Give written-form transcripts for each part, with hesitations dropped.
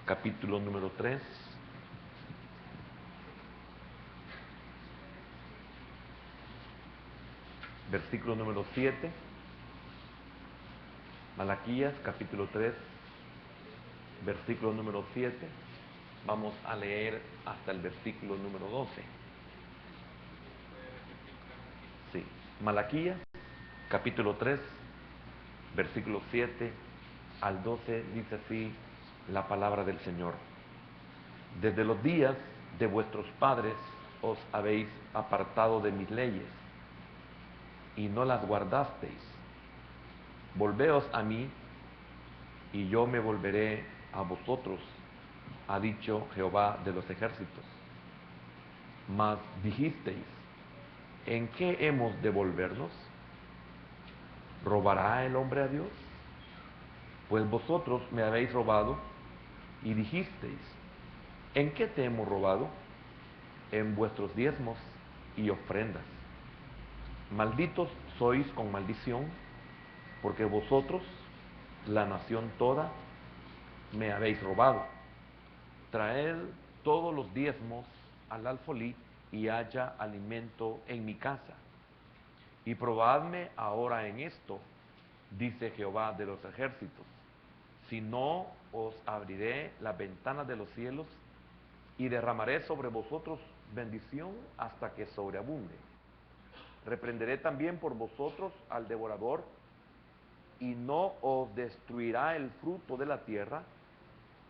capítulo número 3, versículo número 7. Malaquías, capítulo 3, versículo número 7. Vamos a leer hasta el versículo número 12. Sí, Malaquías, capítulo 3, versículo 7 al 12, dice así la palabra del Señor. Desde los días de vuestros padres os habéis apartado de mis leyes y no las guardasteis. Volveos a mí y yo me volveré a vosotros, ha dicho Jehová de los ejércitos. Mas dijisteis, ¿en qué hemos de volvernos? ¿Robará el hombre a Dios? Pues vosotros me habéis robado y dijisteis, ¿en qué te hemos robado? En vuestros diezmos y ofrendas. Malditos sois con maldición, porque vosotros, la nación toda, me habéis robado. Traed todos los diezmos al alfolí y haya alimento en mi casa. Y probadme ahora en esto, dice Jehová de los ejércitos, si no os abriré las ventanas de los cielos y derramaré sobre vosotros bendición hasta que sobreabunde. Reprenderé también por vosotros al devorador y no os destruirá el fruto de la tierra,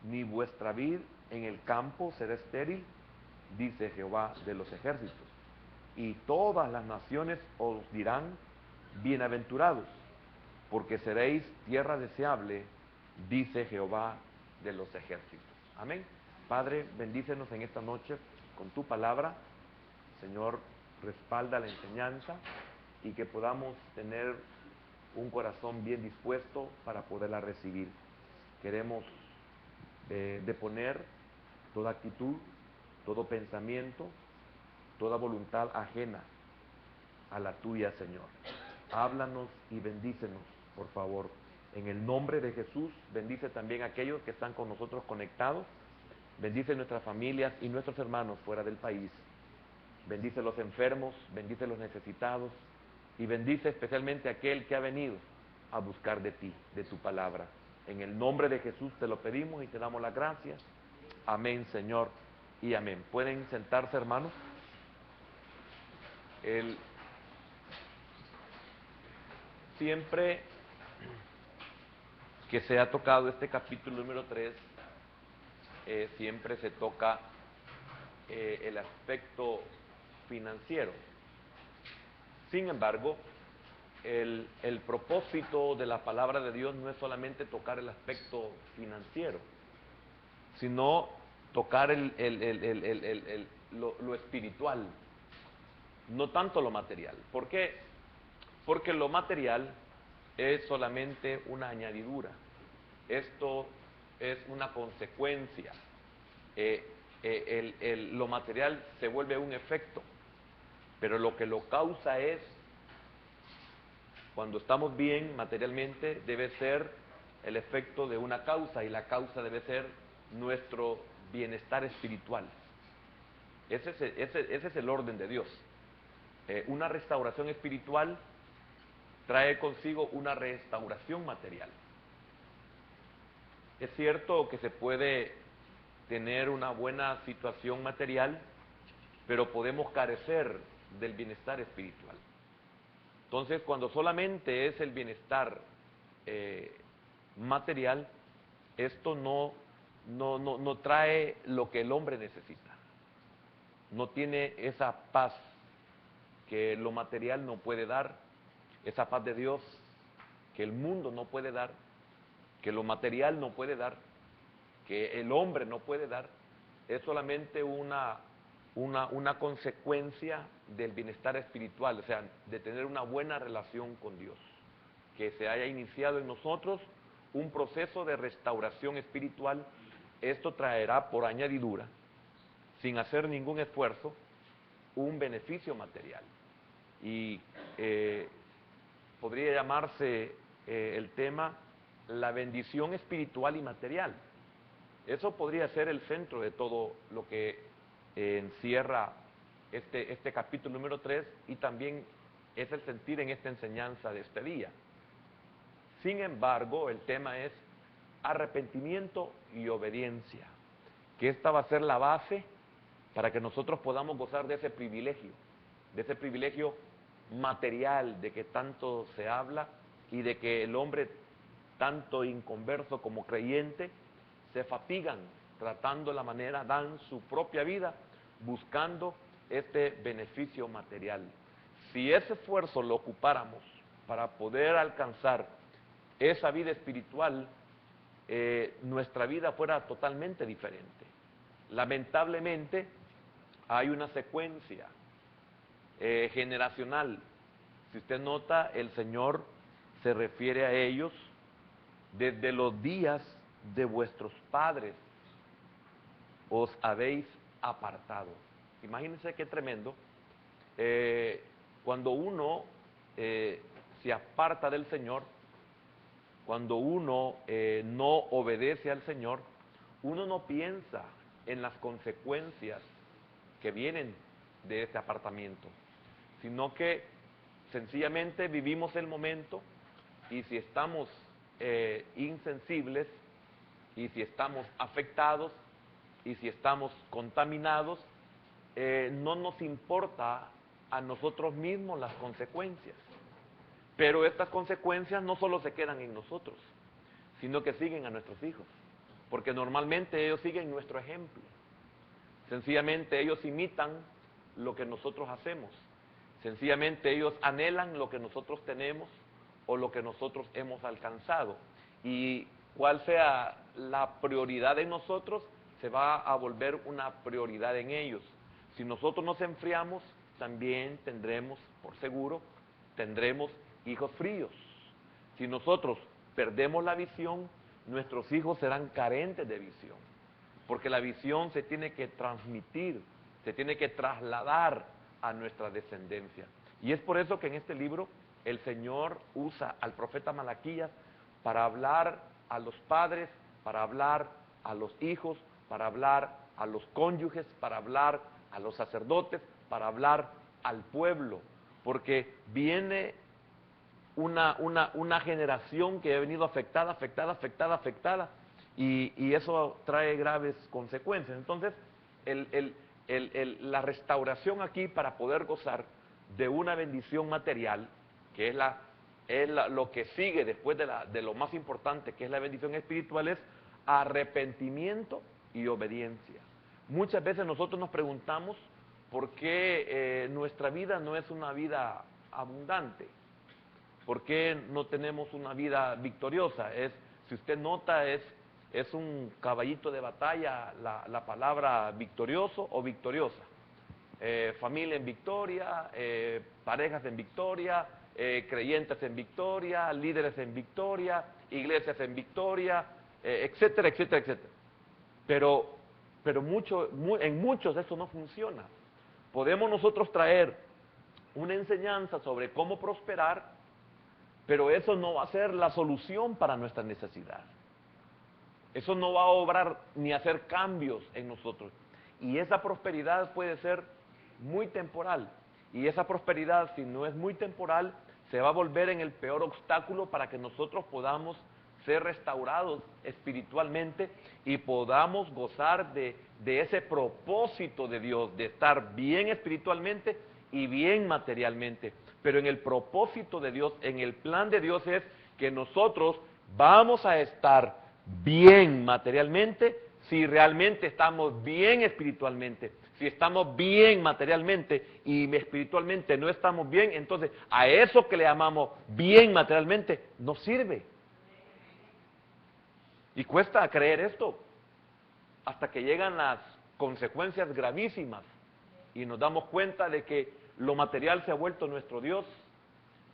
ni vuestra vid en el campo será estéril, dice Jehová de los ejércitos. Y todas las naciones os dirán, bienaventurados, porque seréis tierra deseable, dice Jehová de los ejércitos. Amén. Padre, bendícenos en esta noche con tu palabra. Señor, respalda la enseñanza y que podamos tener un corazón bien dispuesto para poderla recibir. Queremos deponer toda actitud, todo pensamiento, toda voluntad ajena a la tuya, Señor. Háblanos y bendícenos, por favor. En el nombre de Jesús, bendice también a aquellos que están con nosotros conectados. Bendice nuestras familias y nuestros hermanos fuera del país. Bendice los enfermos, bendice los necesitados y bendice especialmente a aquel que ha venido a buscar de ti, de tu palabra. En el nombre de Jesús te lo pedimos y te damos las gracias. Amén, Señor, y amén. ¿Pueden sentarse, hermanos? Siempre que se ha tocado este capítulo número 3, siempre se toca el aspecto financiero. Sin embargo, el propósito de la palabra de Dios no es solamente tocar el aspecto financiero, sino tocar lo espiritual, no tanto lo material. ¿Por qué? Porque lo material es solamente una añadidura. Esto es una consecuencia. Lo material se vuelve un efecto, pero lo que lo causa es, cuando estamos bien materialmente, debe ser el efecto de una causa, y la causa debe ser nuestro bienestar espiritual. Ese es el orden de Dios. Una restauración espiritual trae consigo una restauración material. Es cierto que se puede tener una buena situación material, pero podemos carecer del bienestar espiritual. Entonces, cuando solamente es el bienestar material, esto no trae lo que el hombre necesita. No tiene esa paz que lo material no puede dar, esa paz de Dios que el mundo no puede dar, que lo material no puede dar, que el hombre no puede dar. Es solamente una consecuencia del bienestar espiritual, o sea, de tener una buena relación con Dios, que se haya iniciado en nosotros un proceso de restauración espiritual. Esto traerá por añadidura, sin hacer ningún esfuerzo, un beneficio material. Y podría llamarse el tema la bendición espiritual y material. Eso podría ser el centro de todo lo que encierra este capítulo número 3 y también es el sentir en esta enseñanza de este día. Sin embargo, el tema es arrepentimiento y obediencia, que esta va a ser la base para que nosotros podamos gozar de ese privilegio material de que tanto se habla y de que el hombre, tanto inconverso como creyente, se fatigan tratando la manera, dan su propia vida buscando este beneficio material. Si ese esfuerzo lo ocupáramos para poder alcanzar esa vida espiritual, nuestra vida fuera totalmente diferente. Lamentablemente, hay una secuencia generacional. Si usted nota, el Señor se refiere a ellos desde los días de vuestros padres os habéis apartado. Imagínense qué tremendo. Cuando uno se aparta del Señor, cuando uno no obedece al Señor, uno no piensa en las consecuencias que vienen de este apartamiento, sino que sencillamente vivimos el momento y si estamos insensibles y si estamos afectados y si estamos contaminados, no nos importa a nosotros mismos las consecuencias. Pero estas consecuencias no solo se quedan en nosotros, sino que siguen a nuestros hijos, porque normalmente ellos siguen nuestro ejemplo. Sencillamente ellos imitan lo que nosotros hacemos. Sencillamente ellos anhelan lo que nosotros tenemos o lo que nosotros hemos alcanzado. Y cuál sea la prioridad en nosotros, se va a volver una prioridad en ellos. Si nosotros nos enfriamos, también tendremos, por seguro, tendremos hijos fríos. Si nosotros perdemos la visión, nuestros hijos serán carentes de visión. Porque la visión se tiene que transmitir, se tiene que trasladar a nuestra descendencia. Y es por eso que en este libro el Señor usa al profeta Malaquías para hablar a los padres, para hablar a los hijos, para hablar a los cónyuges, para hablar a los sacerdotes, para hablar al pueblo. Porque viene una generación que ha venido afectada, y eso trae graves consecuencias. Entonces, la restauración aquí para poder gozar de una bendición material, que es lo que sigue después de lo más importante, que es la bendición espiritual, es arrepentimiento y obediencia. Muchas veces nosotros nos preguntamos por qué nuestra vida no es una vida abundante. ¿Por qué no tenemos una vida victoriosa? Si usted nota, es un caballito de batalla la palabra victorioso o victoriosa. Familia en victoria, parejas en victoria, creyentes en victoria, líderes en victoria, iglesias en victoria, etcétera, etcétera, etcétera. Pero en muchos eso no funciona. Podemos nosotros traer una enseñanza sobre cómo prosperar, pero eso no va a ser la solución para nuestra necesidad. Eso no va a obrar ni hacer cambios en nosotros. Y esa prosperidad puede ser muy temporal. Y esa prosperidad, si no es muy temporal, se va a volver en el peor obstáculo para que nosotros podamos ser restaurados espiritualmente y podamos gozar de ese propósito de Dios, de estar bien espiritualmente y bien materialmente. Pero en el propósito de Dios, en el plan de Dios es que nosotros vamos a estar bien materialmente si realmente estamos bien espiritualmente. Si estamos bien materialmente y espiritualmente no estamos bien, entonces a eso que le llamamos bien materialmente no sirve. Y cuesta creer esto hasta que llegan las consecuencias gravísimas y nos damos cuenta de que lo material se ha vuelto nuestro Dios,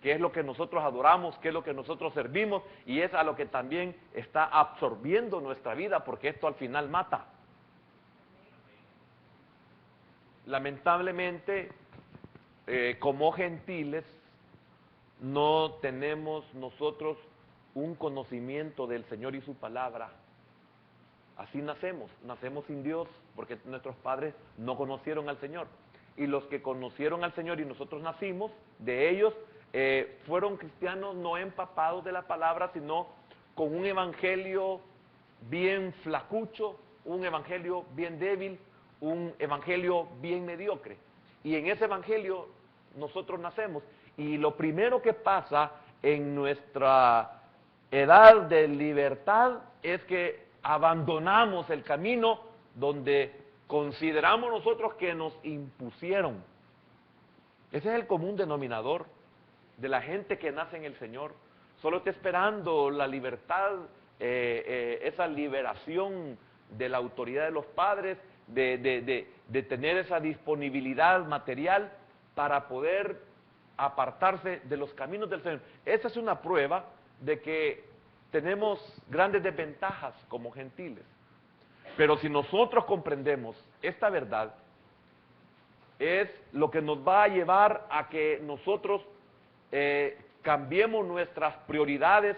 que es lo que nosotros adoramos, que es lo que nosotros servimos y es a lo que también está absorbiendo nuestra vida, porque esto al final mata. Lamentablemente, como gentiles, no tenemos nosotros un conocimiento del Señor y su palabra. Así nacemos sin Dios, porque nuestros padres no conocieron al Señor. Y los que conocieron al Señor y nosotros nacimos, de ellos fueron cristianos no empapados de la palabra, sino con un evangelio bien flacucho, un evangelio bien débil, un evangelio bien mediocre. Y en ese evangelio nosotros nacemos. Y lo primero que pasa en nuestra edad de libertad es que abandonamos el camino donde consideramos nosotros que nos impusieron. Ese es el común denominador de la gente que nace en el Señor. Solo está esperando la libertad, esa liberación de la autoridad de los padres, de tener esa disponibilidad material para poder apartarse de los caminos del Señor. Esa es una prueba de que tenemos grandes desventajas como gentiles. Pero si nosotros comprendemos esta verdad, es lo que nos va a llevar a que nosotros cambiemos nuestras prioridades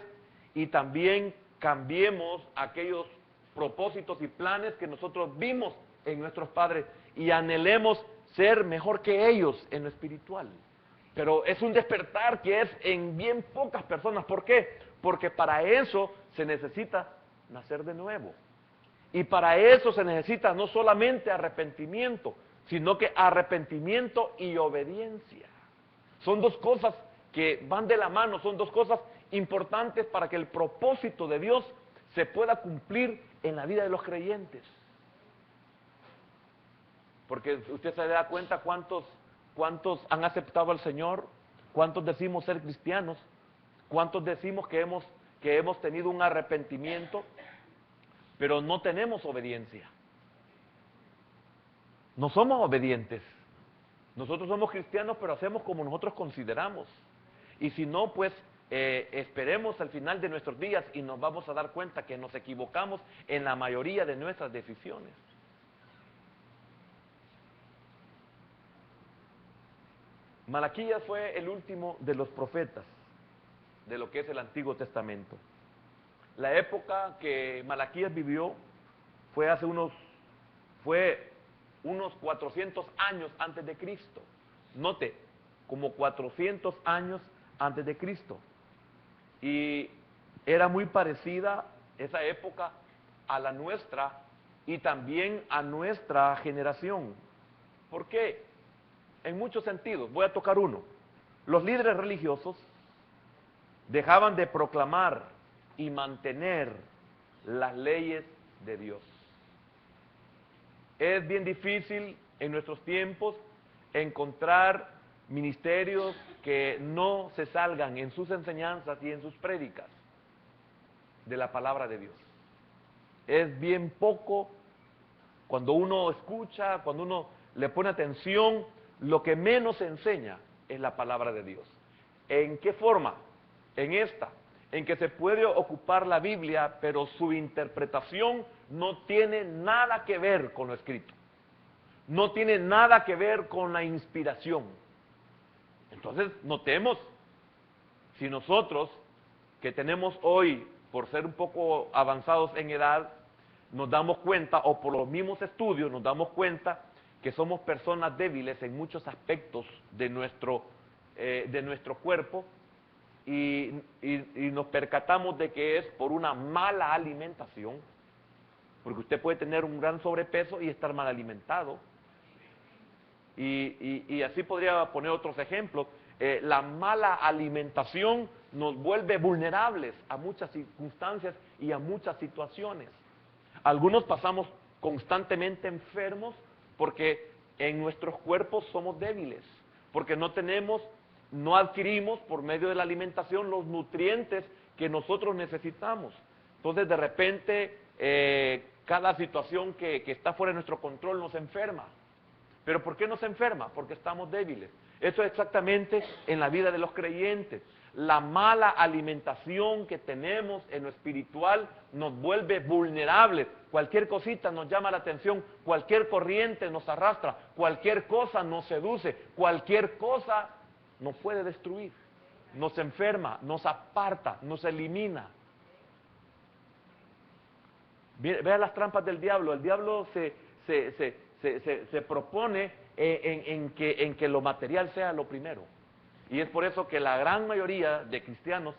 y también cambiemos aquellos propósitos y planes que nosotros vimos en nuestros padres y anhelemos ser mejor que ellos en lo espiritual. Pero es un despertar que es en bien pocas personas. ¿Por qué? Porque para eso se necesita nacer de nuevo. Y para eso se necesita no solamente arrepentimiento, sino que arrepentimiento y obediencia. Son dos cosas que van de la mano, son dos cosas importantes para que el propósito de Dios se pueda cumplir en la vida de los creyentes. Porque usted se da cuenta cuántos han aceptado al Señor, cuántos decimos ser cristianos, cuántos decimos que hemos tenido un arrepentimiento, pero no tenemos obediencia. No somos obedientes. Nosotros somos cristianos, pero hacemos como nosotros consideramos. Y si no, pues esperemos al final de nuestros días y nos vamos a dar cuenta que nos equivocamos en la mayoría de nuestras decisiones. Malaquías fue el último de los profetas de lo que es el Antiguo Testamento. La época que Malaquías vivió fue unos 400 años antes de Cristo. Note, como 400 años antes de Cristo. Y era muy parecida esa época a la nuestra y también a nuestra generación. ¿Por qué? En muchos sentidos. Voy a tocar uno. Los líderes religiosos dejaban de proclamar y mantener las leyes de Dios. Es bien difícil en nuestros tiempos encontrar ministerios que no se salgan en sus enseñanzas y en sus prédicas de la palabra de Dios. Es bien poco cuando uno escucha, cuando uno le pone atención, lo que menos se enseña es la palabra de Dios. ¿En qué forma? En que se puede ocupar la Biblia, pero su interpretación no tiene nada que ver con lo escrito. No tiene nada que ver con la inspiración. Entonces, notemos, si nosotros, que tenemos hoy, por ser un poco avanzados en edad, nos damos cuenta, o por los mismos estudios nos damos cuenta, que somos personas débiles en muchos aspectos de nuestro cuerpo, y nos percatamos de que es por una mala alimentación, porque usted puede tener un gran sobrepeso y estar mal alimentado, y así podría poner otros ejemplos. La mala alimentación nos vuelve vulnerables a muchas circunstancias y a muchas situaciones. Algunos pasamos constantemente enfermos porque en nuestros cuerpos somos débiles, porque no adquirimos por medio de la alimentación los nutrientes que nosotros necesitamos. Entonces, de repente, cada situación que está fuera de nuestro control nos enferma. ¿Pero por qué nos enferma? Porque estamos débiles. Eso es exactamente en la vida de los creyentes. La mala alimentación que tenemos en lo espiritual nos vuelve vulnerables. Cualquier cosita nos llama la atención, cualquier corriente nos arrastra, cualquier cosa nos seduce, cualquier cosa nos puede destruir. nos enferma, nos aparta, nos elimina. Vea las trampas del diablo. El diablo se propone en que lo material sea lo primero. Y es por eso que la gran mayoría de cristianos,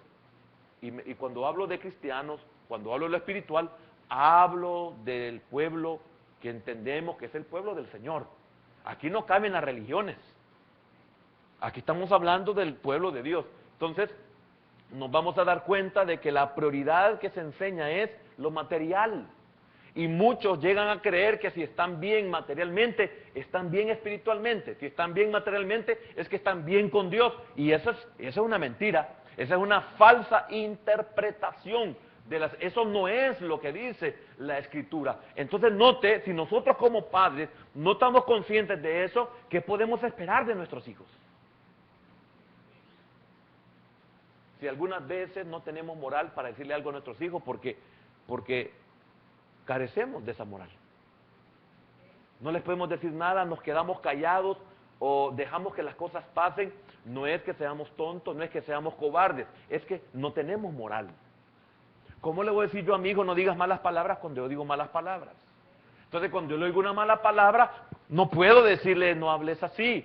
y cuando hablo de cristianos, cuando hablo de lo espiritual, hablo del pueblo que entendemos que es el pueblo del Señor. Aquí no caben las religiones. Aquí estamos hablando del pueblo de Dios. Entonces, nos vamos a dar cuenta de que la prioridad que se enseña es lo material. Y muchos llegan a creer que si están bien materialmente, están bien espiritualmente. Si están bien materialmente, es que están bien con Dios. Y eso es una mentira. Esa es una falsa interpretación. Eso no es lo que dice la Escritura. Entonces note, si nosotros como padres no estamos conscientes de eso, ¿qué podemos esperar de nuestros hijos? Si algunas veces no tenemos moral para decirle algo a nuestros hijos porque carecemos de esa moral. No les podemos decir nada, nos quedamos callados o dejamos que las cosas pasen. No es que seamos tontos, no es que seamos cobardes, es que no tenemos moral. ¿Cómo le voy a decir yo a mi hijo no digas malas palabras cuando yo digo malas palabras? Entonces cuando yo le digo una mala palabra, no puedo decirle no hables así.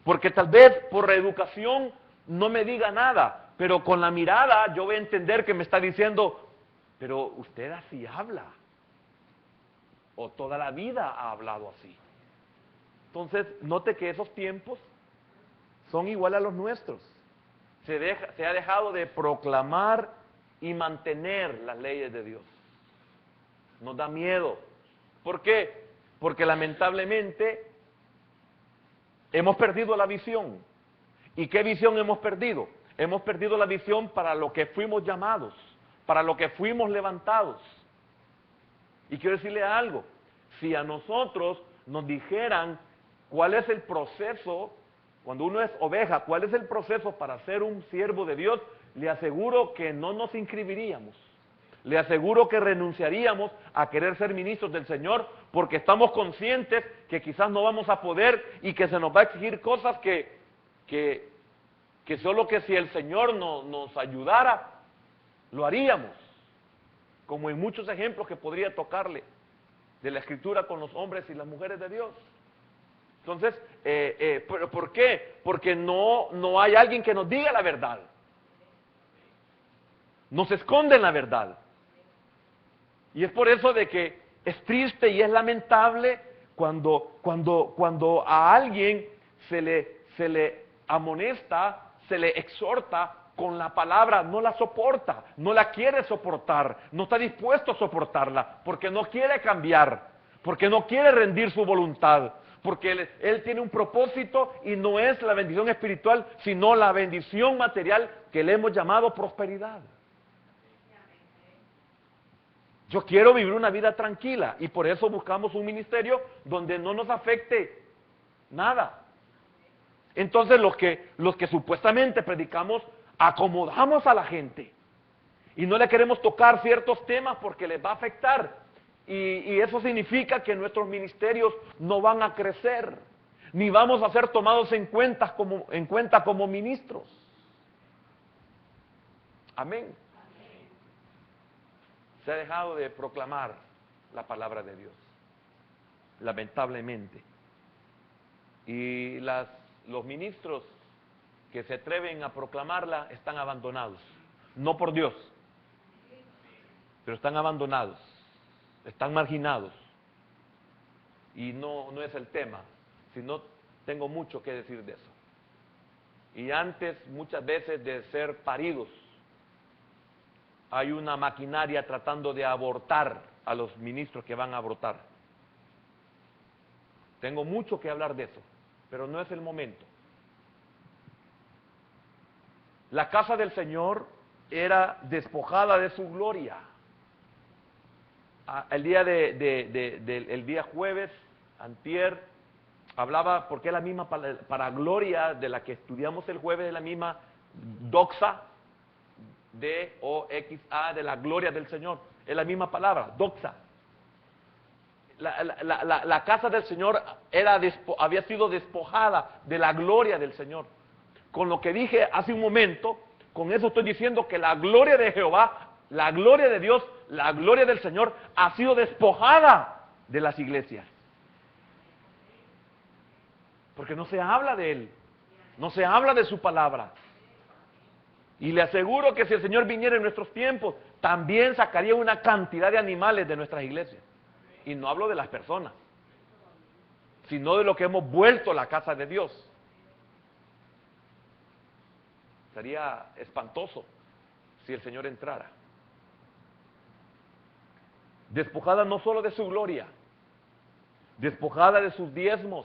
Porque tal vez por reeducación no me diga nada, pero con la mirada yo voy a entender que me está diciendo, pero usted así habla. O toda la vida ha hablado así. Entonces, note que esos tiempos son igual a los nuestros. Se ha dejado de proclamar y mantener las leyes de Dios. Nos da miedo. ¿Por qué? Porque lamentablemente hemos perdido la visión. ¿Y qué visión hemos perdido? Hemos perdido la visión para lo que fuimos llamados, para lo que fuimos levantados. Y quiero decirle algo, si a nosotros nos dijeran cuál es el proceso, cuando uno es oveja, cuál es el proceso para ser un siervo de Dios, le aseguro que no nos inscribiríamos. Le aseguro que renunciaríamos a querer ser ministros del Señor porque estamos conscientes que quizás no vamos a poder y que se nos va a exigir cosas que solo que si el Señor nos ayudara, lo haríamos. Como en muchos ejemplos que podría tocarle de la Escritura con los hombres y las mujeres de Dios. Entonces, ¿por qué? Porque no hay alguien que nos diga la verdad. Nos esconden la verdad. Y es por eso de que es triste y es lamentable cuando a alguien se le amonesta, se le exhorta con la palabra, no la soporta, no la quiere soportar, no está dispuesto a soportarla, porque no quiere cambiar, porque no quiere rendir su voluntad, porque él tiene un propósito y no es la bendición espiritual, sino la bendición material que le hemos llamado prosperidad. Yo quiero vivir una vida tranquila y por eso buscamos un ministerio donde no nos afecte nada. Entonces los que supuestamente predicamos acomodamos a la gente y no le queremos tocar ciertos temas porque les va a afectar y eso significa que nuestros ministerios no van a crecer ni vamos a ser tomados en cuenta como ministros. Amén. Se ha dejado de proclamar la palabra de Dios, lamentablemente. Y los ministros que se atreven a proclamarla están abandonados, no por Dios, pero están abandonados, están marginados. Y no es el tema, sino tengo mucho que decir de eso. Y antes, muchas veces, de ser paridos, hay una maquinaria tratando de abortar a los ministros que van a abortar. Tengo mucho que hablar de eso, pero no es el momento. La casa del Señor era despojada de su gloria. El día jueves, antier, hablaba, porque es la misma para gloria de la que estudiamos el jueves, es la misma doxa, D-O-X-A, de la gloria del Señor. Es la misma palabra, doxa. La casa del Señor había sido despojada de la gloria del Señor. con lo que dije hace un momento, con eso estoy diciendo que la gloria de Jehová, la gloria de Dios, la gloria del Señor ha sido despojada de las iglesias. Porque no se habla de Él, no se habla de su palabra. Y le aseguro que si el Señor viniera en nuestros tiempos, también sacaría una cantidad de animales de nuestras iglesias. Y no hablo de las personas, sino de lo que hemos vuelto la casa de Dios. Sería espantoso si el Señor entrara. Despojada no solo de su gloria, despojada de sus diezmos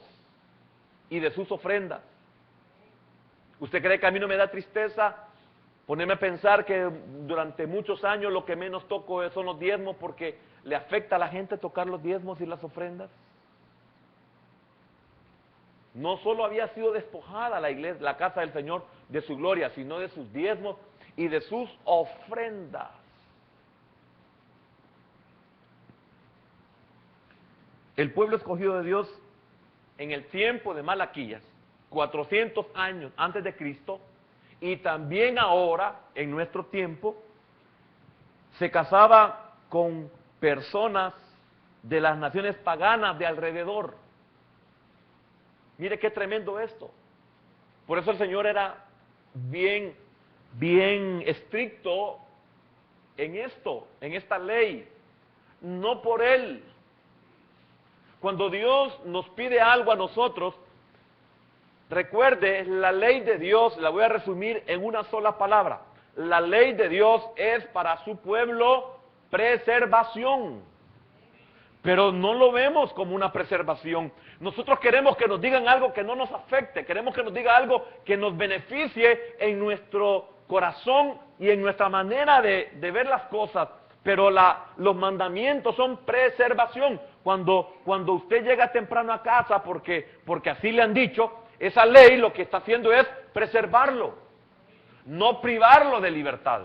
y de sus ofrendas. ¿Usted cree que a mí no me da tristeza ponerme a pensar que durante muchos años lo que menos toco son los diezmos porque le afecta a la gente tocar los diezmos y las ofrendas? No solo había sido despojada la iglesia, la casa del Señor de su gloria, sino de sus diezmos y de sus ofrendas. El pueblo escogido de Dios en el tiempo de Malaquías, 400 años antes de Cristo, y también ahora, en nuestro tiempo, se casaba con personas de las naciones paganas de alrededor. Mire qué tremendo esto. Por eso el Señor era bien estricto en esto, en esta ley. No por Él. Cuando Dios nos pide algo a nosotros, recuerde, la ley de Dios, la voy a resumir en una sola palabra. La ley de Dios es para su pueblo preservación. Pero no lo vemos como una preservación. Nosotros queremos que nos digan algo que no nos afecte, queremos que nos diga algo que nos beneficie en nuestro corazón y en nuestra manera de ver las cosas. Pero los mandamientos son preservación. Cuando usted llega temprano a casa porque así le han dicho, esa ley lo que está haciendo es preservarlo, no privarlo de libertad,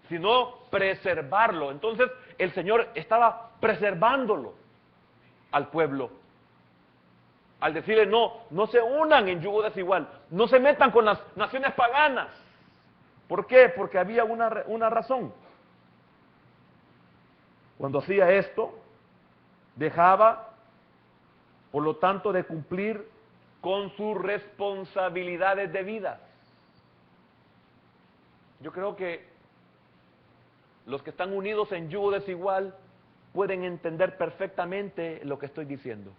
sino preservarlo. Entonces el Señor estaba preservándolo al pueblo, al decirle no se unan en yugo desigual, no se metan con las naciones paganas. ¿Por qué? Porque había una razón. Cuando hacía esto, dejaba, por lo tanto, de cumplir con sus responsabilidades debidas. Yo creo que los que están unidos en yugo desigual pueden entender perfectamente lo que estoy diciendo.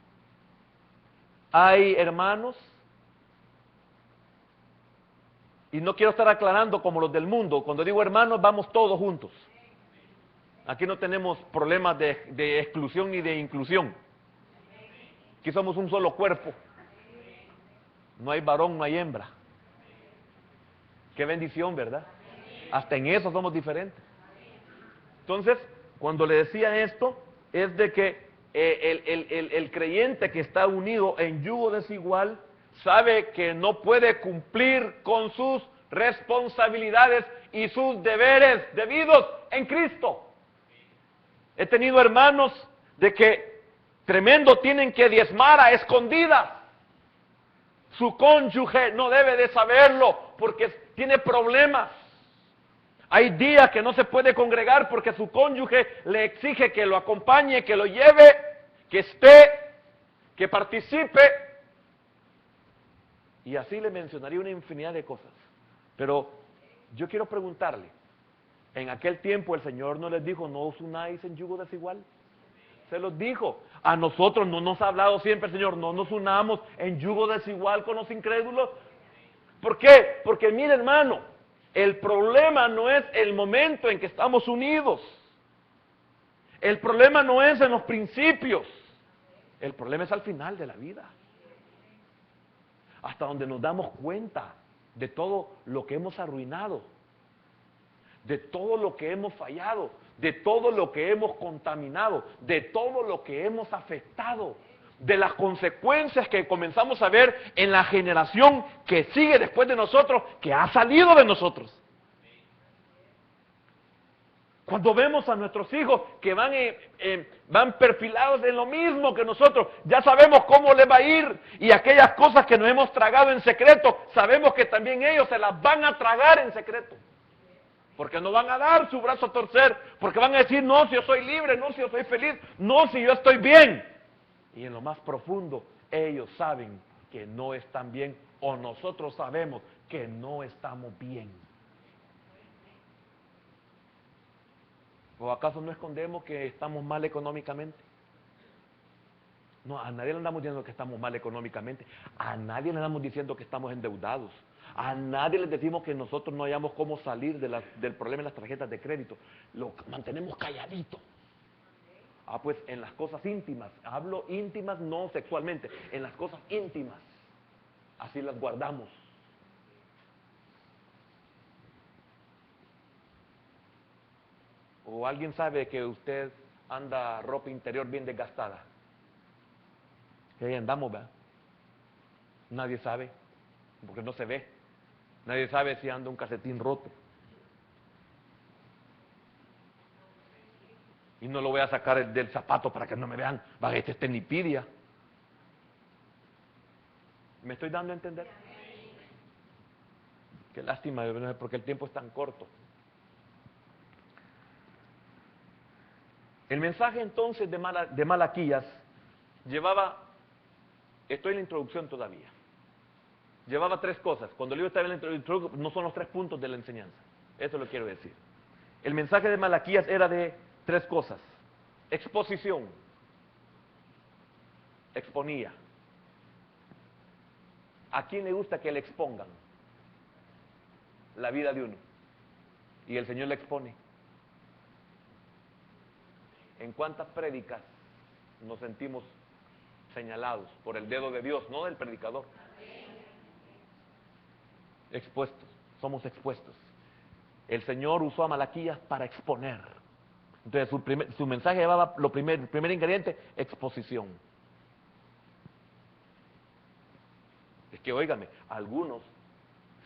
Hay hermanos, y no quiero estar aclarando como los del mundo, cuando digo hermanos vamos todos juntos. Aquí no tenemos problemas de exclusión ni de inclusión. Aquí somos un solo cuerpo. No hay varón, no hay hembra. Qué bendición, ¿verdad? Hasta en eso somos diferentes. Entonces, cuando le decía esto, es de que el creyente que está unido en yugo desigual sabe que no puede cumplir con sus responsabilidades y sus deberes debidos en Cristo. He tenido hermanos de que tremendo tienen que diezmar a escondidas. Su cónyuge no debe de saberlo porque tiene problemas. Hay días que no se puede congregar porque su cónyuge le exige que lo acompañe, que lo lleve, que esté, que participe. Y así le mencionaría una infinidad de cosas. Pero yo quiero preguntarle, en aquel tiempo el Señor no les dijo, no os unáis en yugo desigual. Se los dijo. A nosotros no nos ha hablado siempre el Señor, no nos unamos en yugo desigual con los incrédulos. ¿Por qué? Porque mire, hermano, el problema no es el momento en que estamos unidos. El problema no es en los principios. El problema es al final de la vida. Hasta donde nos damos cuenta de todo lo que hemos arruinado, de todo lo que hemos fallado, de todo lo que hemos contaminado, de todo lo que hemos afectado, de las consecuencias que comenzamos a ver en la generación que sigue después de nosotros, que ha salido de nosotros. Cuando vemos a nuestros hijos que van perfilados en lo mismo que nosotros, ya sabemos cómo les va a ir, y aquellas cosas que nos hemos tragado en secreto, sabemos que también ellos se las van a tragar en secreto. Porque no van a dar su brazo a torcer, porque van a decir, no, si yo soy libre, no, si yo soy feliz, no, si yo estoy bien. Y en lo más profundo, ellos saben que no están bien, o nosotros sabemos que no estamos bien. ¿O acaso no escondemos que estamos mal económicamente? No, a nadie le andamos diciendo que estamos mal económicamente. A nadie le andamos diciendo que estamos endeudados. A nadie le decimos que nosotros no hayamos cómo salir del problema de las tarjetas de crédito. Lo mantenemos calladito. Pues en las cosas íntimas. Hablo íntimas no sexualmente. En las cosas íntimas. Así las guardamos. ¿O alguien sabe que usted anda ropa interior bien desgastada? Y ahí andamos, ¿verdad? Nadie sabe, porque no se ve. Nadie sabe si anda un calcetín roto. Y no lo voy a sacar del zapato para que no me vean. Va, este es tenipidia. ¿Me estoy dando a entender? Qué lástima, porque el tiempo es tan corto. El mensaje entonces de Malaquías llevaba, estoy en la introducción todavía, llevaba 3 cosas. Cuando el libro estaba en la introducción, no son los 3 puntos de la enseñanza. Eso lo quiero decir. El mensaje de Malaquías era de 3 cosas. Exposición. Exponía. ¿A quién le gusta que le expongan la vida de uno? Y el Señor le expone. ¿En cuántas prédicas nos sentimos señalados por el dedo de Dios, no del predicador? Expuestos, somos expuestos. El Señor usó a Malaquías para exponer. Entonces su mensaje llevaba el primer ingrediente, exposición. Es que, óigame, algunos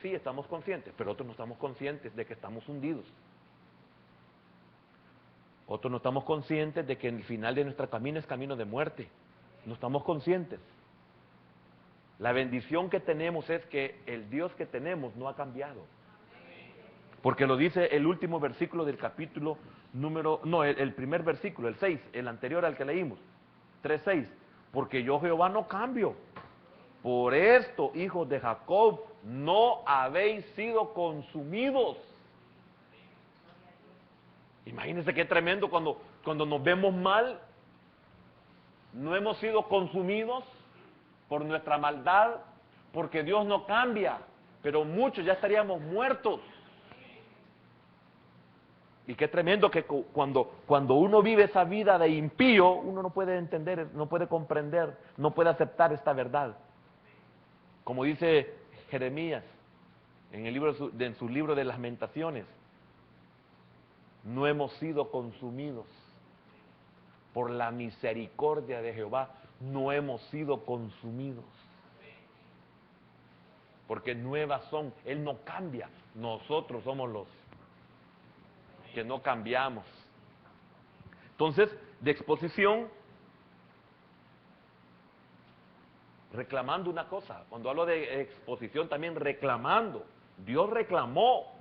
sí estamos conscientes, pero otros no estamos conscientes de que estamos hundidos. Otros no estamos conscientes de que el final de nuestro camino es camino de muerte. No estamos conscientes. La bendición que tenemos es que el Dios que tenemos no ha cambiado. Porque lo dice el último versículo del capítulo el primer versículo, el 6, el anterior al que leímos, 3:6. Porque yo Jehová no cambio. Por esto, hijos de Jacob, no habéis sido consumidos. Imagínense qué tremendo cuando nos vemos mal, no hemos sido consumidos por nuestra maldad, porque Dios no cambia, pero muchos ya estaríamos muertos. Y qué tremendo que cuando uno vive esa vida de impío, uno no puede entender, no puede comprender, no puede aceptar esta verdad. Como dice Jeremías en su libro de Lamentaciones, no hemos sido consumidos por la misericordia de Jehová, no hemos sido consumidos. Porque nuevas son, Él no cambia, nosotros somos los que no cambiamos. Entonces, de exposición, reclamando una cosa. Cuando hablo de exposición, también reclamando. Dios reclamó.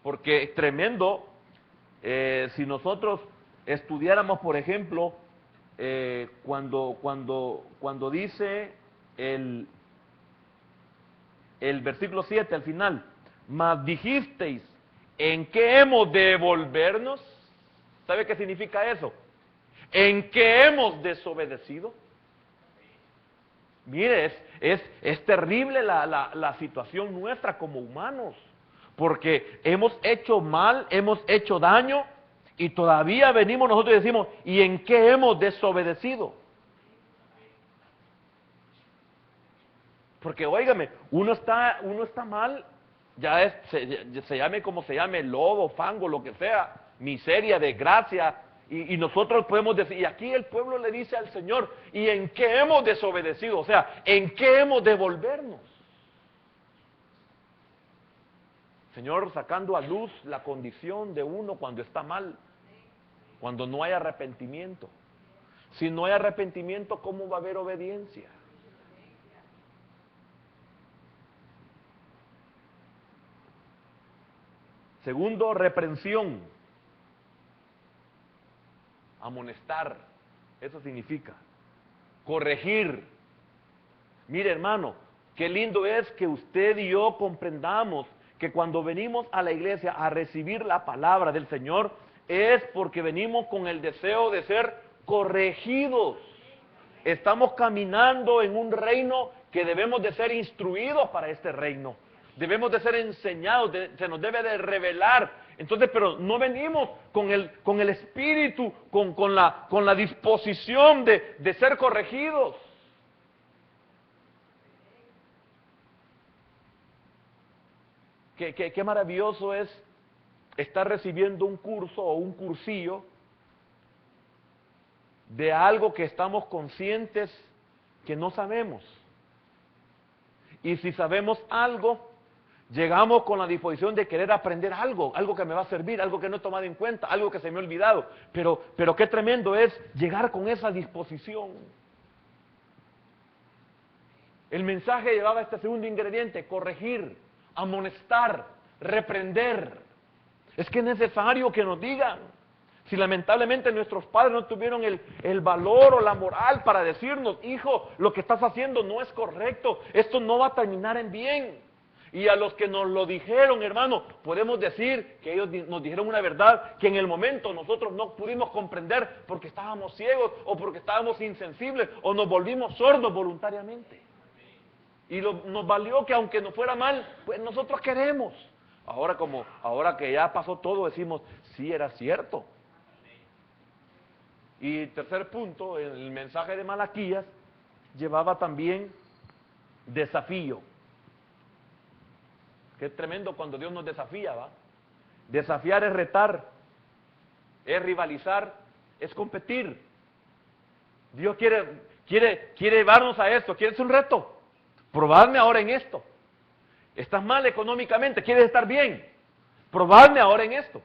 Porque es tremendo, si nosotros estudiáramos, por ejemplo, cuando dice el versículo 7 al final, mas dijisteis, ¿en qué hemos de volvernos? ¿Sabe qué significa eso? ¿En qué hemos desobedecido? Mire, es terrible la situación nuestra como humanos. Porque hemos hecho mal, hemos hecho daño, y todavía venimos nosotros y decimos, ¿y en qué hemos desobedecido? Porque, óigame, uno está mal, se llame como se llame, lodo, fango, lo que sea, miseria, desgracia, y nosotros podemos decir, y aquí el pueblo le dice al Señor, ¿y en qué hemos desobedecido? O sea, ¿en qué hemos de volvernos? Señor, sacando a luz la condición de uno cuando está mal, cuando no hay arrepentimiento. Si no hay arrepentimiento, ¿cómo va a haber obediencia? Segundo, reprensión. Amonestar, eso significa corregir. Mire, hermano, qué lindo es que usted y yo comprendamos que cuando venimos a la iglesia a recibir la palabra del Señor es porque venimos con el deseo de ser corregidos. Estamos caminando en un reino que debemos de ser instruidos para este reino. Debemos de ser enseñados, se nos debe de revelar. Entonces, pero no venimos con el espíritu, con la disposición de ser corregidos. Qué maravilloso es estar recibiendo un curso o un cursillo de algo que estamos conscientes que no sabemos. Y si sabemos algo, llegamos con la disposición de querer aprender algo que me va a servir, algo que no he tomado en cuenta, algo que se me ha olvidado. Pero qué tremendo es llegar con esa disposición. El mensaje llevaba este segundo ingrediente: corregir, amonestar, reprender. Es que es necesario que nos digan. Si lamentablemente nuestros padres no tuvieron el valor o la moral para decirnos: hijo, lo que estás haciendo no es correcto, esto no va a terminar en bien. Y a los que nos lo dijeron, hermano, podemos decir que ellos nos dijeron una verdad que en el momento nosotros no pudimos comprender porque estábamos ciegos o porque estábamos insensibles o nos volvimos sordos voluntariamente. Y nos valió que aunque nos fuera mal, pues nosotros queremos. Ahora que ya pasó todo, decimos: sí, era cierto. Y tercer punto, el mensaje de Malaquías llevaba también desafío. Qué tremendo cuando Dios nos desafía, ¿va? Desafiar es retar, es rivalizar, es competir. Dios quiere llevarnos a esto, quiere un reto. Probadme ahora en esto. Estás mal económicamente, quieres estar bien. Probadme ahora en esto.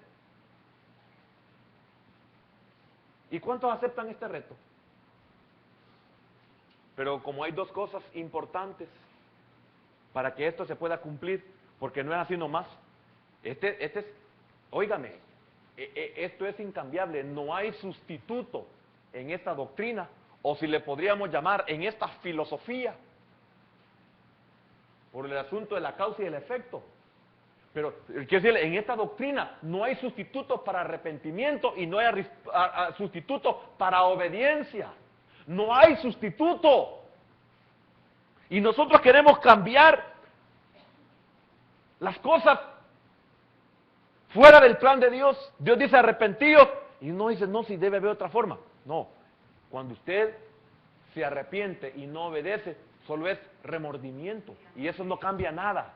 ¿Y cuántos aceptan este reto? Pero como hay dos cosas importantes para que esto se pueda cumplir, porque no es así nomás. Óigame, esto es incambiable, no hay sustituto en esta doctrina, o si le podríamos llamar en esta filosofía, por el asunto de la causa y el efecto. Pero quiero decirle, en esta doctrina no hay sustituto para arrepentimiento y no hay sustituto para obediencia. No hay sustituto. Y nosotros queremos cambiar las cosas fuera del plan de Dios. Dios dice arrepentidos y no dice no, si debe haber otra forma. No, cuando usted se arrepiente y no obedece, solo es remordimiento y eso no cambia nada.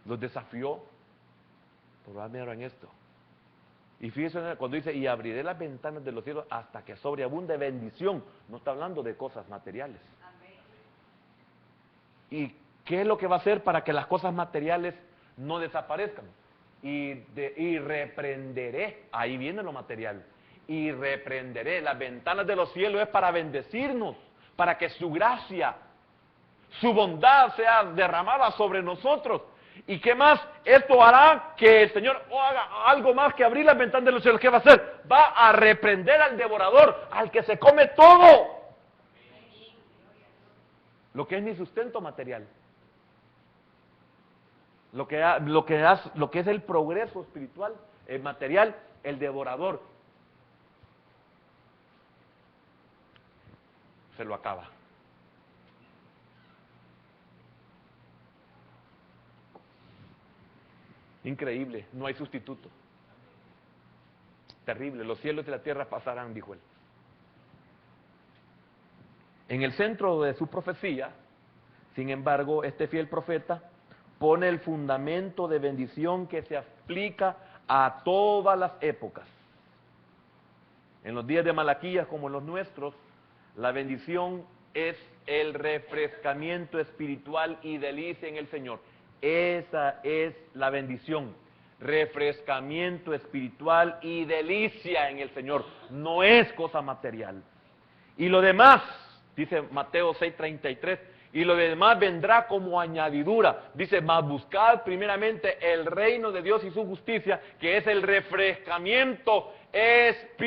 Los desafió, probadme ahora en esto. Y fíjense cuando dice: y abriré las ventanas de los cielos hasta que sobreabunde bendición. No está hablando de cosas materiales. ¿Y qué es lo que va a hacer para que las cosas materiales no desaparezcan? Y reprenderé, ahí viene lo material, y reprenderé. Las ventanas de los cielos es para bendecirnos, para que su gracia, su bondad sea derramada sobre nosotros. ¿Y qué más? Esto hará que el Señor haga algo más que abrir las ventanas de los cielos. ¿Qué va a hacer? Va a reprender al devorador, al que se come todo lo que es mi sustento material, lo que es el progreso espiritual, el material, el devorador se lo acaba. Increíble, no hay sustituto. Terrible, los cielos y la tierra pasarán, dijo él. En el centro de su profecía, sin embargo, este fiel profeta pone el fundamento de bendición que se aplica a todas las épocas. En los días de Malaquías como en los nuestros, la bendición es el refrescamiento espiritual y delicia en el Señor. Esa es la bendición. Refrescamiento espiritual y delicia en el Señor. No es cosa material. Y lo demás, dice Mateo 6:33, y lo demás vendrá como añadidura. Dice, mas buscad primeramente el reino de Dios y su justicia, que es el refrescamiento espiritual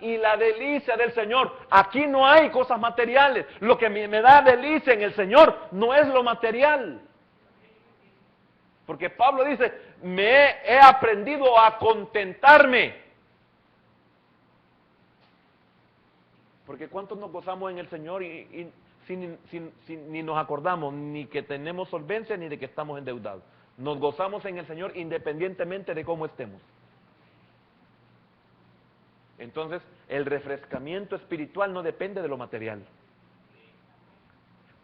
y la delicia del Señor. Aquí no hay cosas materiales. Lo que me da delicia en el Señor no es lo material. Porque Pablo dice, he aprendido a contentarme. Porque ¿cuántos nos gozamos en el Señor y ni nos acordamos ni que tenemos solvencia ni de que estamos endeudados? Nos gozamos en el Señor independientemente de cómo estemos. Entonces, el refrescamiento espiritual no depende de lo material.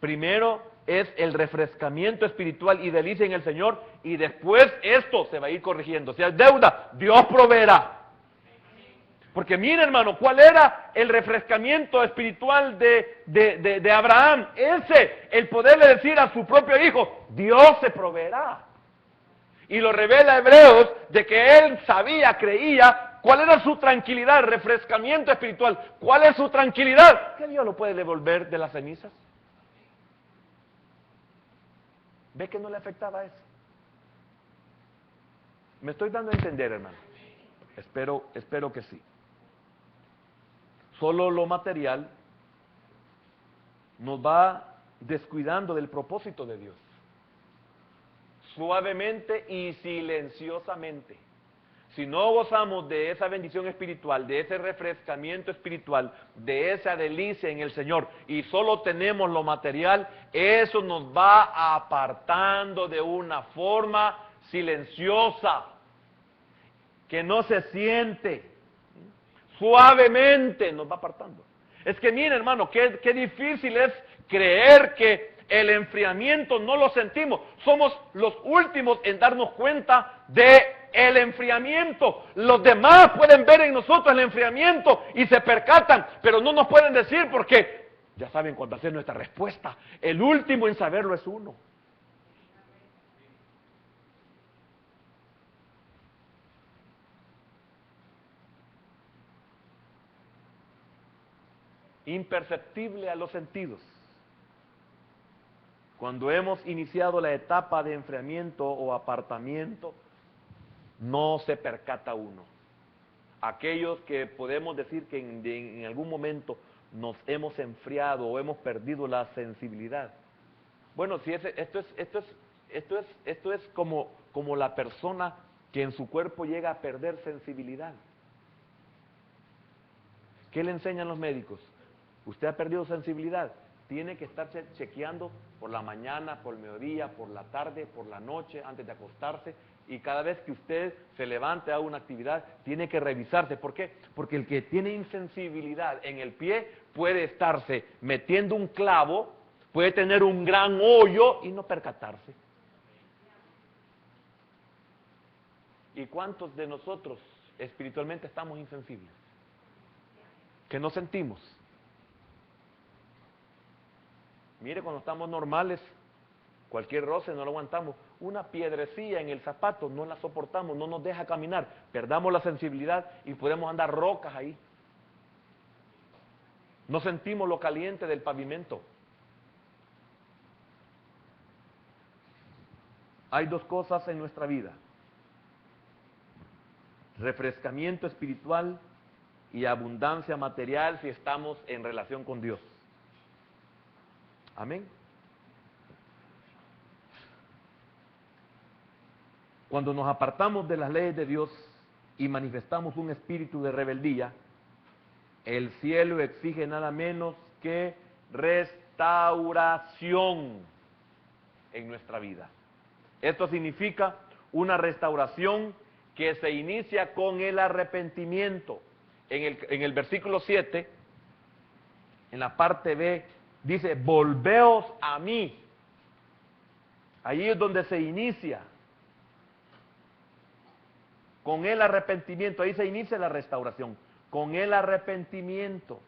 Primero es el refrescamiento espiritual y delicia en el Señor, y después esto se va a ir corrigiendo. Si hay deuda, Dios proveerá. Porque mira, hermano, ¿cuál era el refrescamiento espiritual de Abraham? El poderle decir a su propio hijo, Dios se proveerá. Y lo revela Hebreos de que él sabía, creía, cuál era su tranquilidad, refrescamiento espiritual. ¿Cuál es su tranquilidad? Que Dios lo puede devolver de las cenizas. ¿Ve que no le afectaba eso? ¿Me estoy dando a entender, hermano? Espero que sí. Solo lo material nos va descuidando del propósito de Dios. Suavemente y silenciosamente. Si no gozamos de esa bendición espiritual, de ese refrescamiento espiritual, de esa delicia en el Señor, y solo tenemos lo material, eso nos va apartando de una forma silenciosa, que no se siente. Suavemente nos va apartando. Es que mira, hermano, qué difícil es creer que el enfriamiento no lo sentimos. Somos los últimos en darnos cuenta de el enfriamiento. Los demás pueden ver en nosotros el enfriamiento y se percatan, pero no nos pueden decir porque ya saben cuál va a ser nuestra respuesta. El último en saberlo es uno. Imperceptible a los sentidos. Cuando hemos iniciado la etapa de enfriamiento o apartamiento, no se percata uno. Aquellos que podemos decir que en algún momento nos hemos enfriado o hemos perdido la sensibilidad. Bueno, si esto es como la persona que en su cuerpo llega a perder sensibilidad. ¿Qué le enseñan los médicos? Usted ha perdido sensibilidad, tiene que estarse chequeando por la mañana, por el mediodía, por la tarde, por la noche, antes de acostarse, y cada vez que usted se levante a una actividad, tiene que revisarse. ¿Por qué? Porque el que tiene insensibilidad en el pie puede estarse metiendo un clavo, puede tener un gran hoyo y no percatarse. ¿Y cuántos de nosotros espiritualmente estamos insensibles? Que no sentimos. Mire, cuando estamos normales, cualquier roce no lo aguantamos. Una piedrecilla en el zapato no la soportamos, no nos deja caminar. Perdamos la sensibilidad y podemos andar rocas ahí. No sentimos lo caliente del pavimento. Hay dos cosas en nuestra vida: refrescamiento espiritual y abundancia material si estamos en relación con Dios. Amén. Cuando nos apartamos de las leyes de Dios y manifestamos un espíritu de rebeldía, el cielo exige nada menos que restauración en nuestra vida. Esto significa una restauración que se inicia con el arrepentimiento. En el versículo 7, en la parte B, dice, volveos a mí. Allí es donde se inicia. Con el arrepentimiento, ahí se inicia la restauración. Con el arrepentimiento.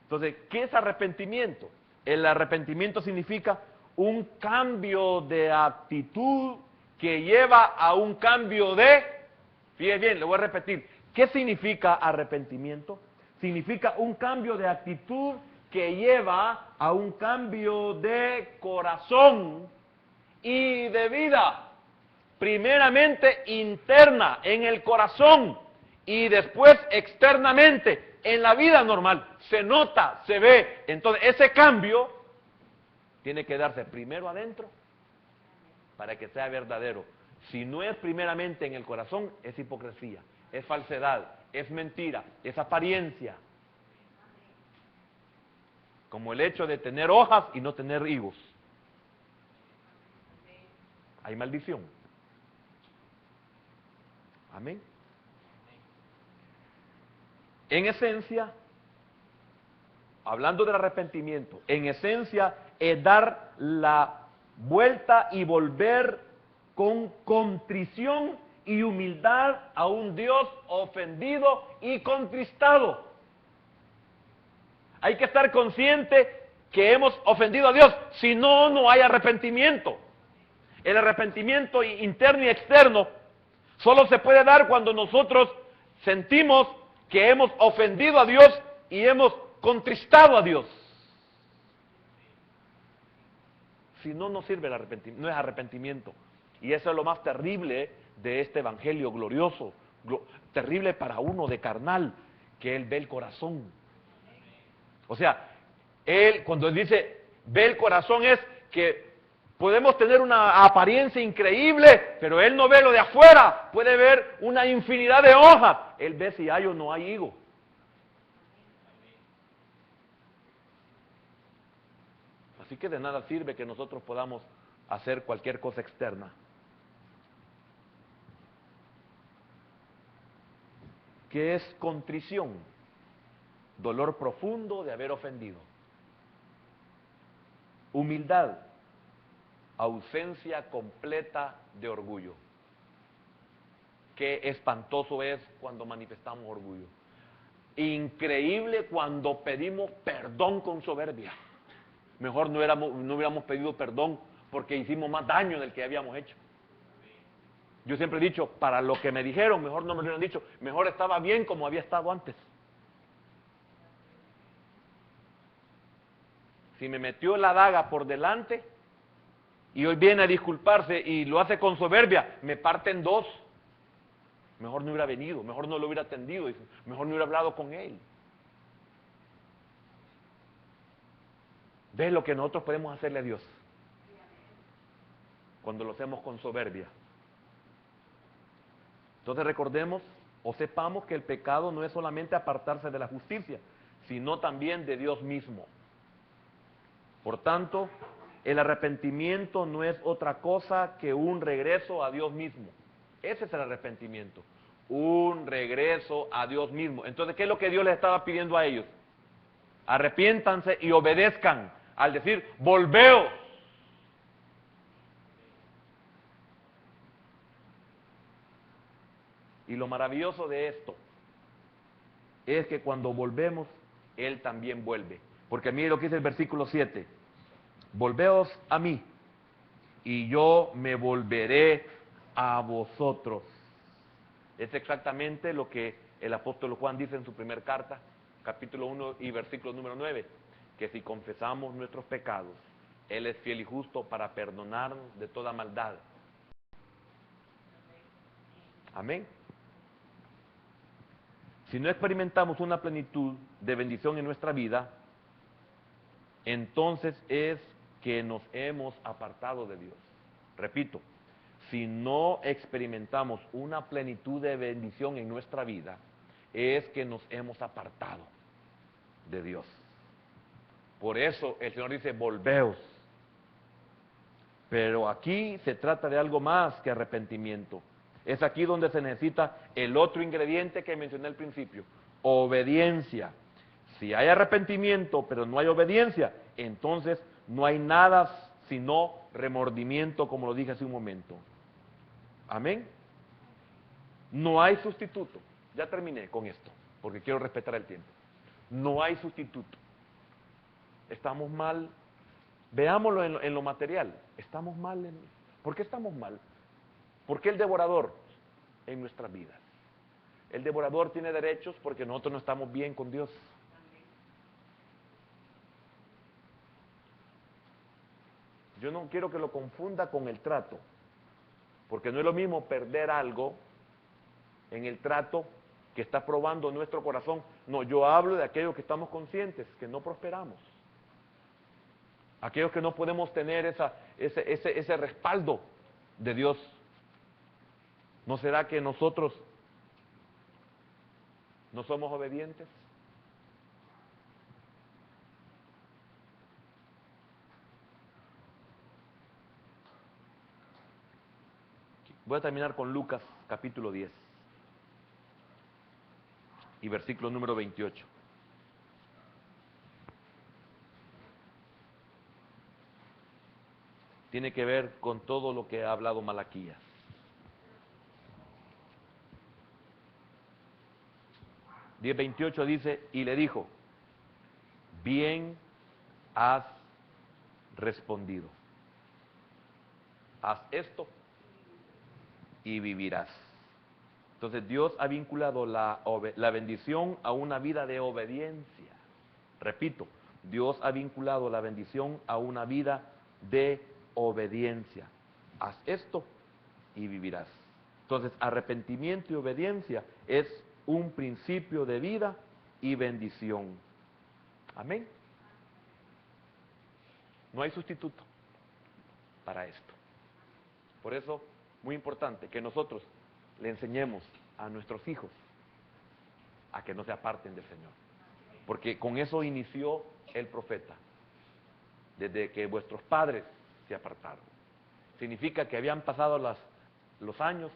Entonces, ¿qué es arrepentimiento? El arrepentimiento significa un cambio de actitud que lleva a un cambio de... Fíjense bien, le voy a repetir. ¿Qué significa arrepentimiento? Significa un cambio de actitud que lleva a un cambio de corazón y de vida. Primeramente interna, en el corazón, y después externamente, en la vida normal. Se nota, se ve. Entonces, ese cambio tiene que darse primero adentro para que sea verdadero. Si no es primeramente en el corazón, es hipocresía, es falsedad, es mentira, es apariencia. Como el hecho de tener hojas y no tener higos. Hay maldición. Amén. En esencia, hablando del arrepentimiento, en esencia es dar la vuelta y volver con contrición y humildad a un Dios ofendido y contristado. Hay que estar consciente que hemos ofendido a Dios, si no, no hay arrepentimiento. El arrepentimiento interno y externo solo se puede dar cuando nosotros sentimos que hemos ofendido a Dios y hemos contristado a Dios. Si no, no sirve el arrepentimiento, no es arrepentimiento. Y eso es lo más terrible de este evangelio glorioso, terrible para uno de carnal, que él ve el corazón. O sea, él cuando él dice ve el corazón es que podemos tener una apariencia increíble, pero él no ve lo de afuera, puede ver una infinidad de hojas, él ve si hay o no hay higo. Así que de nada sirve que nosotros podamos hacer cualquier cosa externa. ¿Qué es contrición? Dolor profundo de haber ofendido. Humildad, ausencia completa de orgullo. Qué espantoso es cuando manifestamos orgullo. Increíble cuando pedimos perdón con soberbia. Mejor no hubiéramos pedido perdón porque hicimos más daño del que habíamos hecho. Yo siempre he dicho, para lo que me dijeron, mejor no me lo hubieran dicho, mejor estaba bien como había estado antes. Si me metió la daga por delante y hoy viene a disculparse y lo hace con soberbia, me parte en dos. Mejor no hubiera venido, mejor no lo hubiera atendido, mejor no hubiera hablado con él. ¿Ves lo que nosotros podemos hacerle a Dios? Cuando lo hacemos con soberbia. Entonces recordemos o sepamos que el pecado no es solamente apartarse de la justicia, sino también de Dios mismo. Por tanto, el arrepentimiento no es otra cosa que un regreso a Dios mismo. Ese es el arrepentimiento, un regreso a Dios mismo. Entonces, ¿qué es lo que Dios les estaba pidiendo a ellos? Arrepiéntanse y obedezcan, al decir, volveos. Y lo maravilloso de esto es que cuando volvemos, Él también vuelve. Porque mire lo que dice el versículo 7. Volveos a mí, y yo me volveré a vosotros. Es exactamente lo que el apóstol Juan dice en su primera carta, capítulo 1 y versículo número 9, que si confesamos nuestros pecados, Él es fiel y justo para perdonarnos de toda maldad. Amén. Si no experimentamos una plenitud de bendición en nuestra vida, entonces es que nos hemos apartado de Dios. Repito, si no experimentamos una plenitud de bendición en nuestra vida, es que nos hemos apartado de Dios. Por eso el Señor dice, volveos. Pero aquí se trata de algo más que arrepentimiento. Es aquí donde se necesita el otro ingrediente que mencioné al principio, obediencia. Si hay arrepentimiento, pero no hay obediencia, entonces no hay nada sino remordimiento, como lo dije hace un momento. Amén. No hay sustituto. Ya terminé con esto, porque quiero respetar el tiempo. No hay sustituto. estamos mal. Veámoslo en lo material. Estamos mal. ¿Por qué estamos mal? ¿Por qué el devorador en nuestras vidas? El devorador tiene derechos porque nosotros no estamos bien con Dios. Yo no quiero que lo confunda con el trato, porque no es lo mismo perder algo en el trato que está probando nuestro corazón. No, yo hablo de aquellos que estamos conscientes, que no prosperamos. Aquellos que no podemos tener ese respaldo de Dios. ¿No será que nosotros no somos obedientes? Voy a terminar con Lucas capítulo 10 y versículo número 28. Tiene que ver con todo lo que ha hablado Malaquías. Diez 28 dice, y le dijo, bien has respondido, haz esto y vivirás. Entonces Dios ha vinculado la bendición a una vida de obediencia. Repito, Dios ha vinculado la bendición a una vida de obediencia. Haz esto y vivirás. Entonces, arrepentimiento y obediencia es un principio de vida y bendición. Amén. No hay sustituto para esto. Por eso, muy importante que nosotros le enseñemos a nuestros hijos a que no se aparten del Señor. Porque con eso inició el profeta. Desde que vuestros padres se apartaron. Significa que habían pasado los años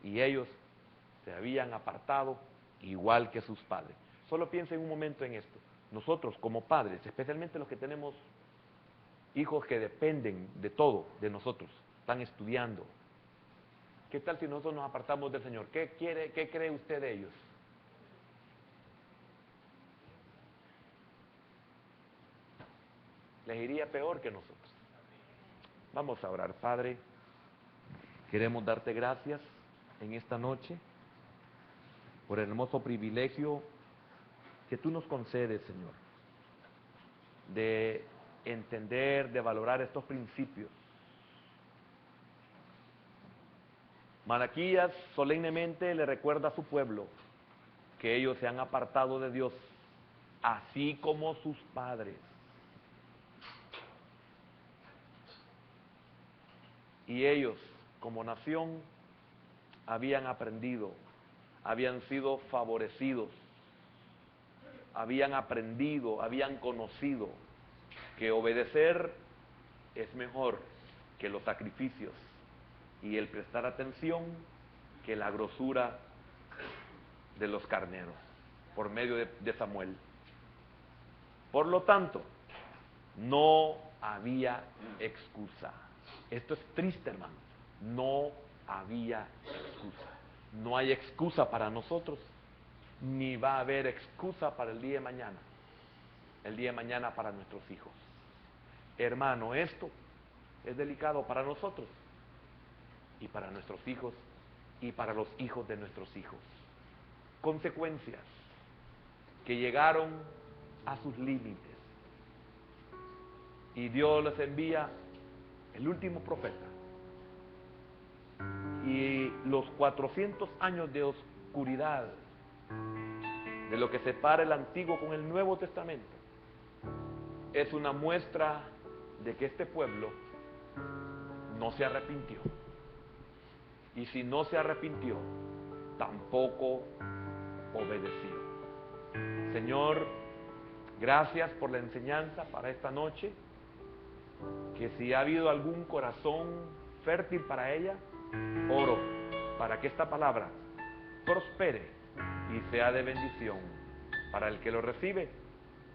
y ellos se habían apartado igual que sus padres. Solo piensen un momento en esto. Nosotros como padres, especialmente los que tenemos hijos que dependen de todo, de nosotros, están estudiando. ¿Qué tal si nosotros nos apartamos del Señor? ¿Qué cree usted de ellos? Les iría peor que nosotros. Vamos a orar. Padre, queremos darte gracias en esta noche por el hermoso privilegio que tú nos concedes, Señor, de entender, de valorar estos principios. Malaquías solemnemente le recuerda a su pueblo que ellos se han apartado de Dios, así como sus padres. Y ellos, como nación, habían aprendido, habían sido favorecidos, habían aprendido, habían conocido que obedecer es mejor que los sacrificios y el prestar atención que la grosura de los carneros, por medio de Samuel. Por lo tanto, no había excusa. Esto es triste, hermano. No había excusa. No hay excusa para nosotros, ni va a haber excusa para el día de mañana. El día de mañana para nuestros hijos. Hermano, esto es delicado para nosotros y para nuestros hijos y para los hijos de nuestros hijos. Consecuencias que llegaron a sus límites. Y Dios les envía el último profeta. Y los 400 años de oscuridad de lo que separa el Antiguo con el Nuevo Testamento es una muestra de que este pueblo no se arrepintió. Y si no se arrepintió, tampoco obedeció. Señor, gracias por la enseñanza para esta noche. Que si ha habido algún corazón fértil para ella, oro para que esta palabra prospere y sea de bendición para el que lo recibe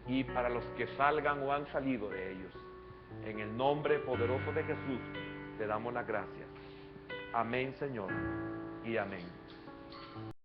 y para los que salgan o han salido de ellos. En el nombre poderoso de Jesús te damos las gracias. Amén, Señor, y amén.